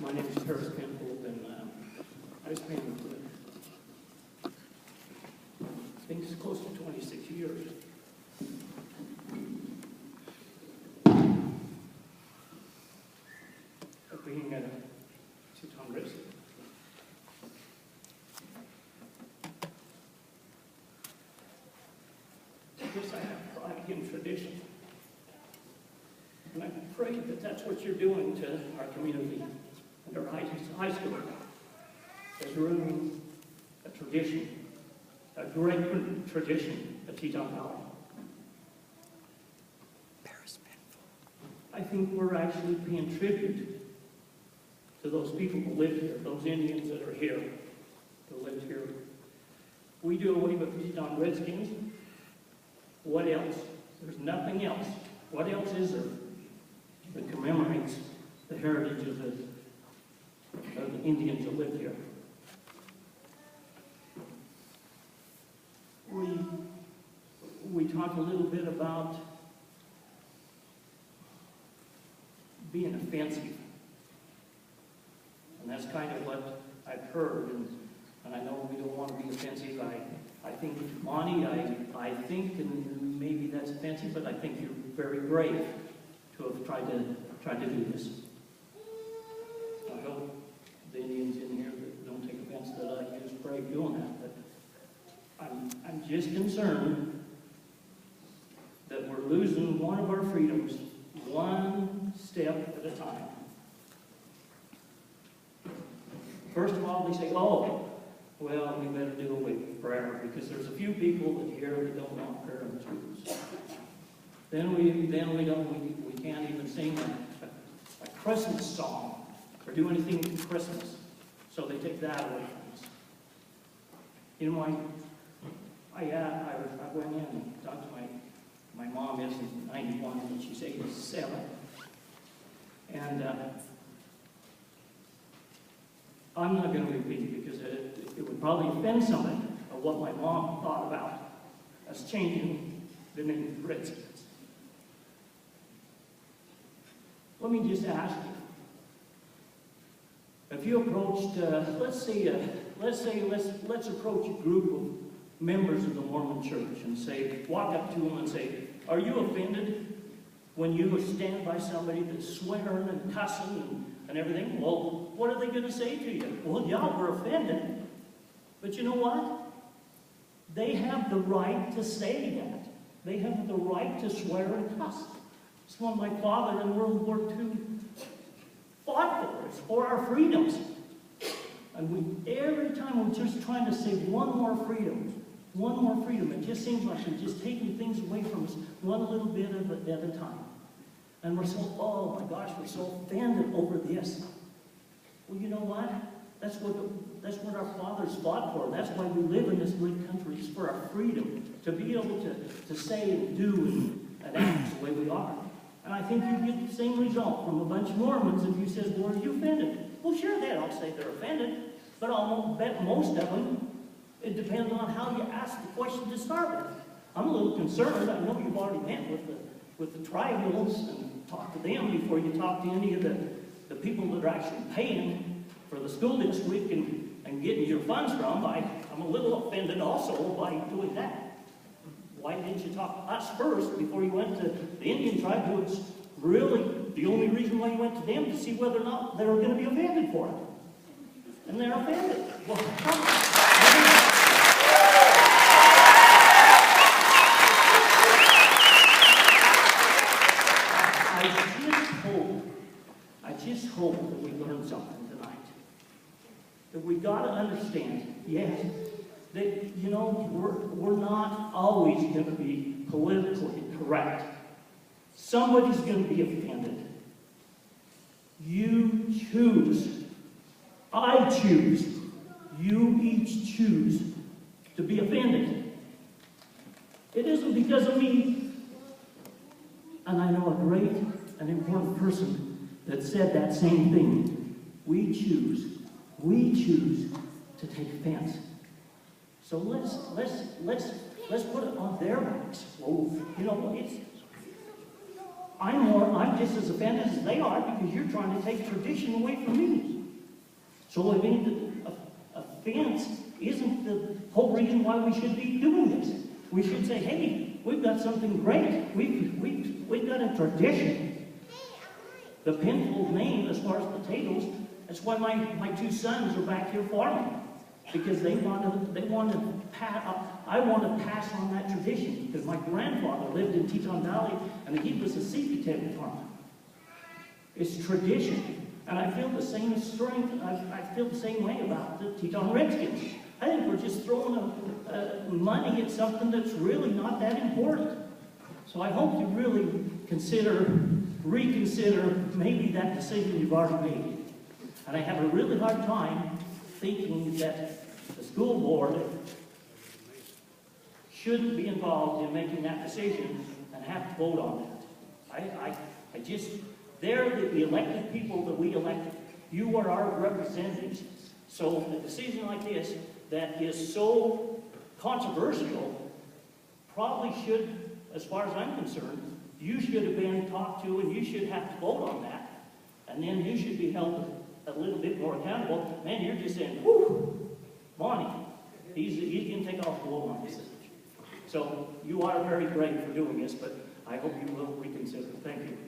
My name is Paris Penfold, and I spent, I think it's close to 26 years. Of being a two-ton racer. Yes, I have pride in tradition. And I pray that that's what you're doing to our community and our high school. Is ruining a tradition, a great tradition at Teton Valley. I think we're actually paying tribute to those people who live here, those Indians that are here, who live here. We do away with the Teton Redskins. What else? There's nothing else. What else is there that commemorates the heritage of the Indians that live here? We talk a little bit about being offensive. And that's kind of what I've heard, and I know we don't want to be offensive. I think, Monty, I think, and maybe that's offensive, but I think you're very brave to have tried to do this. I hope the Indians in here that don't take offense that I use brave doing that, but I'm just concerned that we're losing one of our freedoms one step at a time. First of all, they say, oh, well, we better do away with prayer because there's a few people that here that don't want prayer in the schools. Then we can't even sing a Christmas song or do anything for Christmas. So they take that away from us. You know, I went in and talked to my mom is 91 and she's 87. And I'm not going to repeat it because it would probably offend somebody of what my mom thought about us changing the name of the Redskins. Let me just ask you, if you approached, let's approach a group of members of the Mormon Church and say, walk up to them and say, are you offended when you stand by somebody that's swearing and cussing and everything? Well, what are they going to say to you? Well, yeah, we're offended. But you know what? They have the right to say that. They have the right to swear and cuss. It's what my father in World War II fought for. It's for our freedoms. And every time we're just trying to say one more freedom. It just seems like we're just taking things away from us one little bit at a time. And we're so, oh my gosh, we're so offended over this. Well, you know what? That's what our fathers fought for. That's why we live in this great country. It's for our freedom to be able to say and do and act the way we are. And I think you get the same result from a bunch of Mormons if you say, well, are you offended? Well, sure, they don't say they're offended. But I'll bet most of them, it depends on how you ask the question to start with. I'm a little concerned. I know you've already met with the tribunals and talked to them before you talk to any of the people that are actually paying for the school district and getting your funds from. I'm a little offended also by doing that. Why didn't you talk to us first before you went to the Indian tribe, who was really the only reason why you went to them to see whether or not they were going to be offended for it? And they're offended. Well, I just hope that we learn something tonight. That we got to understand, yes, that, you know, we're not always going to be politically correct. Somebody's going to be offended. You choose. I choose. You each choose to be offended. It isn't because of me. And I know a great and important person that said that same thing. We choose to take offense. So let's put it on their backs. Well, you know, I'm just as offended as they are because you're trying to take tradition away from me. So I mean, offense isn't the whole reason why we should be doing this. We should say, hey, we've got something great. We've got a tradition. The Penfold name, as far as potatoes, that's why my two sons are back here farming. Because I want to pass on that tradition. Because my grandfather lived in Teton Valley, and he was a seed potato farmer. It's tradition. And I feel the same strength, I feel the same way about the Teton Redskins. I think we're just throwing money at something that's really not that important. So I hope you really reconsider maybe that decision you've already made. And I have a really hard time thinking that the school board shouldn't be involved in making that decision and have to vote on that. They're the elected people that we elected. You are our representatives. So a decision like this that is so controversial probably should, as far as I'm concerned, you should have been talked to and you should have to vote on that. And then you should be held a little bit more accountable. Man, you're just saying, whew, Monty, he can take off the load on this. So you are very brave for doing this, but I hope you will reconsider. Thank you.